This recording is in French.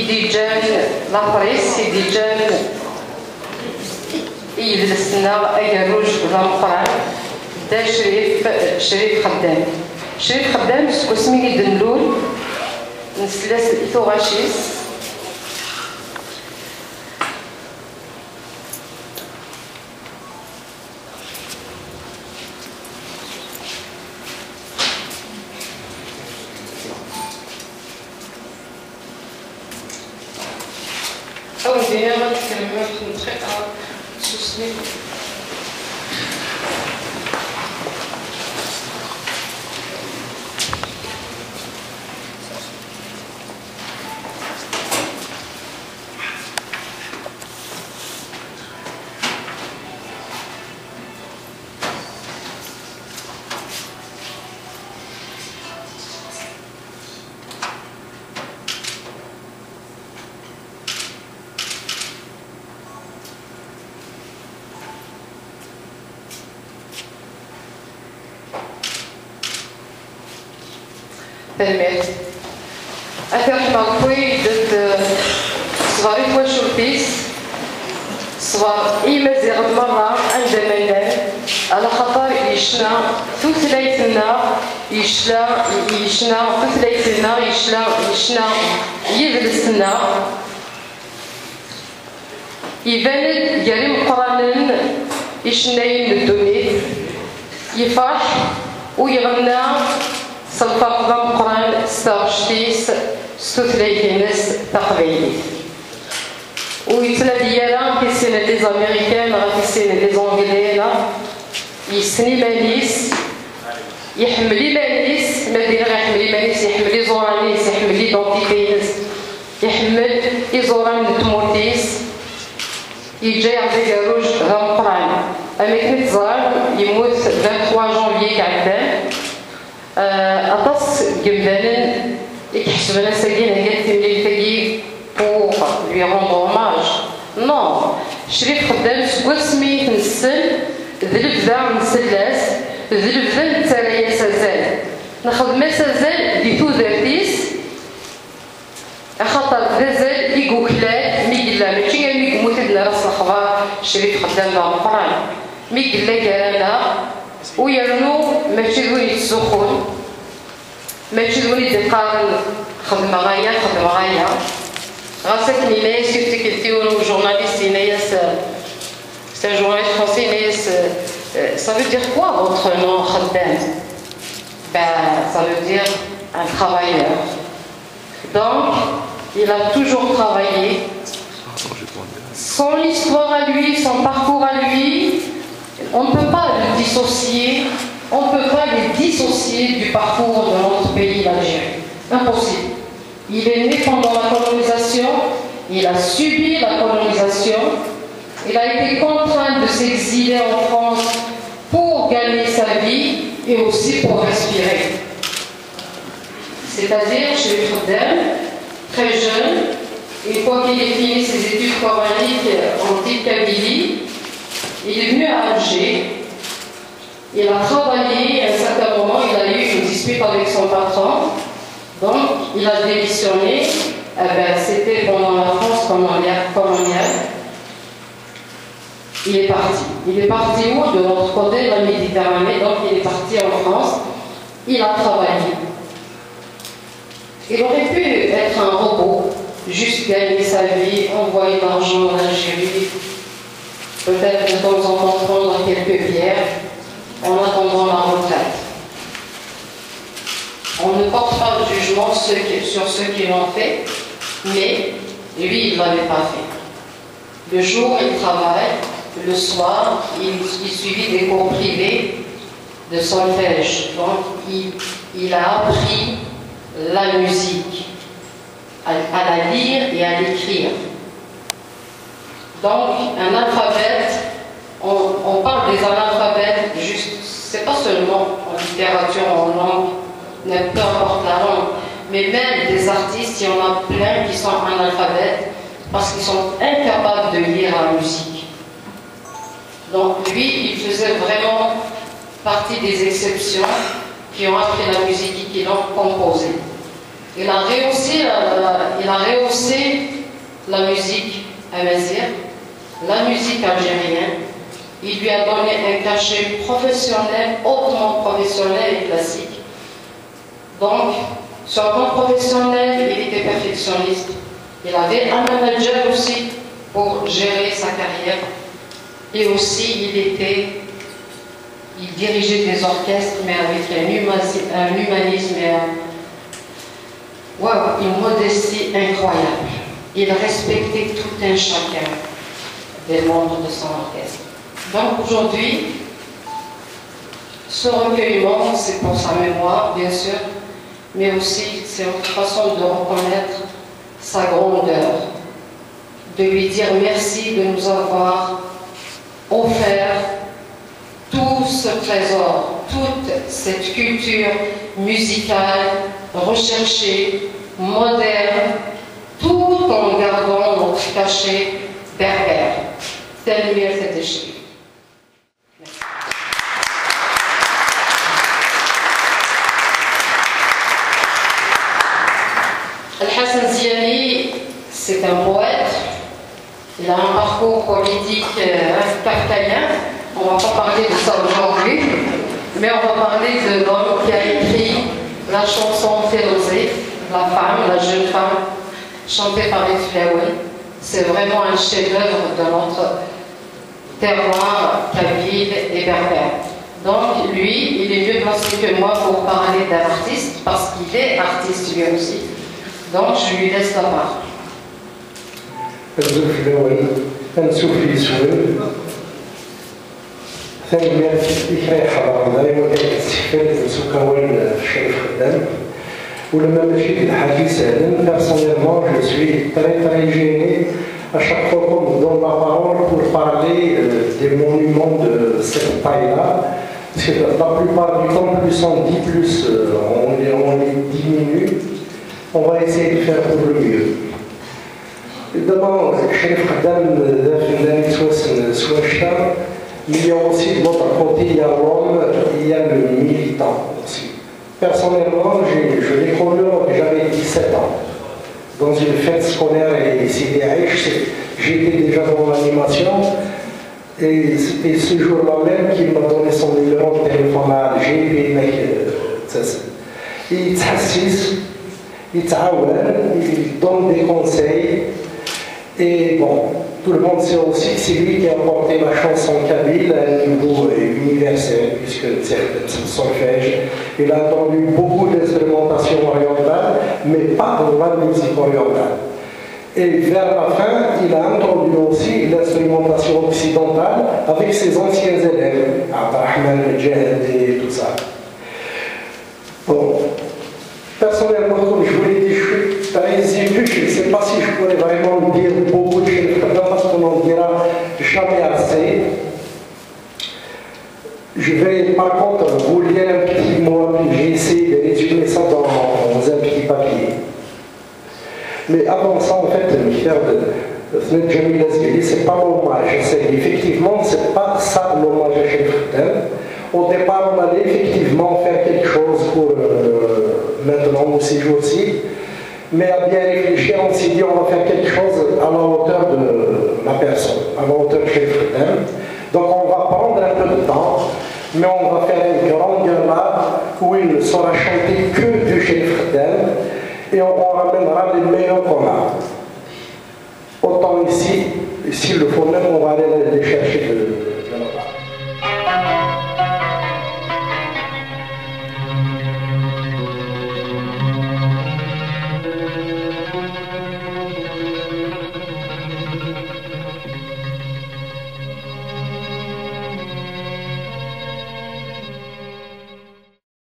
يديجان لابريس يديجان يجلسنا أجروج بلا مقران دا شريف خدام. شريف خدام سمي دنلول نسلاس إثوغاشيس أول دينا ما تكلمات نتخيط سوسني تلميذ أترحم خوي ضد صغاري تواشو البيس صغار إيما زيغ مرة عندما ينام على خاطر يشنا ثلاثنا يشنا ثلاثنا يشنا يجلسنا يبان جريم قرانن يشناين الدنيا يفرح ويغنى صلفاق ضم قران ستاشتيس ستوثلايكينس تقبيلي ويتلا ديالا كيسين لي زاميريكان كيسين لي زونغليين يسني مانيس يحملي مانيس مادينا يحملي مانيس يحملي زورانيس يحملي دونتيبينس يحمل إزوران تموتيس يجي يعطي روج ضم قران أما كنت صغار يموت 23 جونفيي كعدان أطس جمدان يحسبنا ساكين هكا تملي تاكي pour lui rendre hommage. Non, شريف خدام سكوا سميت نسل ذي البدا نسلاس ذي البدا نتارايا سازال نخدم سازال دي تودرتيس خاطر ذازال يقوكلات ميقلا ماشي غير ميقموت لنا راس الخبار شريف خدام ذا مقران ميقلا كرانا ويرنو ماشي دوين يتسخون ماشي دوين يتقارن خدمة غاية غاسك نينايس يفتكلتيو journaliste Inès c'est un journaliste français Inès ça veut dire quoi votre nom Khaddam? Ça veut dire un travailleur. Donc il a toujours travaillé. Son histoire à lui, son parcours à lui, on ne peut pas le dissocier, du parcours de notre pays, l'Algérie. Impossible. Il est né pendant la colonisation, il a subi la colonisation, il a été contraint de s'exiler en France pour gagner sa vie et aussi pour respirer. C'est-à-dire, chez Khaddam, très jeune, une fois qu'il ait fini ses études coraniques en Kabylie, il est venu à Alger. Il a travaillé, à un certain moment, il a eu une dispute avec son patron. Donc, il a démissionné. C'était pendant la France coloniale. Il est parti. Il est parti où? De l'autre côté de la Méditerranée. Donc, il est parti en France. Il a travaillé. Il aurait pu être un robot, juste gagner sa vie, envoyer l'argent en Algérie, peut-être de temps en temps prendre quelques bières en attendant la retraite. On ne porte pas de jugement sur ceux qui l'ont fait, mais lui, il ne l'avait pas fait. Le jour, il travaille, le soir, il suivit des cours privés de solfège. Donc, il a appris la musique, à la lire et à l'écrire. Donc, un alphabet, on parle des analphabètes, juste, c'est pas seulement en littérature, en langue, peu importe la langue, mais même des artistes, il y en a plein qui sont analphabètes parce qu'ils sont incapables de lire la musique. Donc lui, il faisait vraiment partie des exceptions qui ont appris la musique et qui l'ont composée. Il a rehaussé la musique amazigh, la musique algérienne. Il lui a donné un cachet professionnel, hautement professionnel et classique. Donc, sur le plan professionnel, il était perfectionniste. Il avait un manager aussi pour gérer sa carrière. Et aussi, il dirigeait des orchestres, mais avec un humanisme et une modestie incroyable. Il respectait tout un chacun des membres de son orchestre. Donc aujourd'hui, ce recueillement, c'est pour sa mémoire, bien sûr, mais aussi c'est une façon de reconnaître sa grandeur, de lui dire merci de nous avoir offert tout ce trésor, toute cette culture musicale, recherchée, moderne, tout en gardant notre cachet berbère. Tanwir Tadachri. Al-Hassan Ziani, c'est un poète. Il a un parcours politique kafkaïen. On ne va pas parler de ça aujourd'hui, mais on va parler de l'homme qui a écrit la chanson Férouzé, la femme, la jeune femme, chantée par Flaoui. C'est vraiment un chef-d'œuvre de notre terroir kabyle et berbère. Donc lui, il est mieux placé que moi pour parler d'un artiste, parce qu'il est artiste lui aussi. Donc je lui laisse la parole. Personnellement, je suis très gêné à chaque fois qu'on me donne la parole pour parler des monuments de cette taille-là. Parce que la plupart du temps, plus on dit, plus on les diminue. On va essayer de faire pour le mieux. D'abord, Chérif Khaddam, mais il y a aussi de l'autre côté, il y a l'homme, il y a le militant aussi. Personnellement, je l'ai connu quand j'avais 17 ans. Dans une fête scolaire ici à Aïch, j'étais déjà dans l'animation. Et c'était ce jour-là même qu'il m'a donné son numéro de téléphone à Alger. Il t'assiste, il donne des conseils. Et bon, tout le monde sait aussi que c'est lui qui a porté la chanson kabyle à un niveau universel, puisque c'est le solfège. Il a entendu beaucoup d'instrumentation orientale, mais pas de la musique orientale. Et vers la fin, il a entendu aussi l'instrumentation occidentale avec ses anciens élèves, Abdelrahman Medjed et tout ça. Bon, personnellement, comme je vous l'ai dit, je suis très ému. Je ne sais pas si je pourrais vraiment dire beaucoup de choses, parce qu'on n'en dira jamais assez. Je vais par contre vous lire un petit mot, j'ai essayé de résumer ça dans un petit papier. Mais avant ça, en fait, faire de Jamil Azghari, c'est pas l'hommage. Effectivement, c'est pas ça l'hommage à Chérif Khaddam. Au départ, on allait effectivement faire quelque chose pour maintenant, ces jours-ci. Mais à bien réfléchir, on s'est dit on va faire quelque chose à la hauteur de la personne, à la hauteur de Chérif Khaddam. Donc on va prendre un peu de temps, mais on va faire une grande gala où il ne sera chanté que du Chérif Khaddam et on ramènera les meilleurs qu'on a. Autant ici, s'il le faut même, on va aller les chercher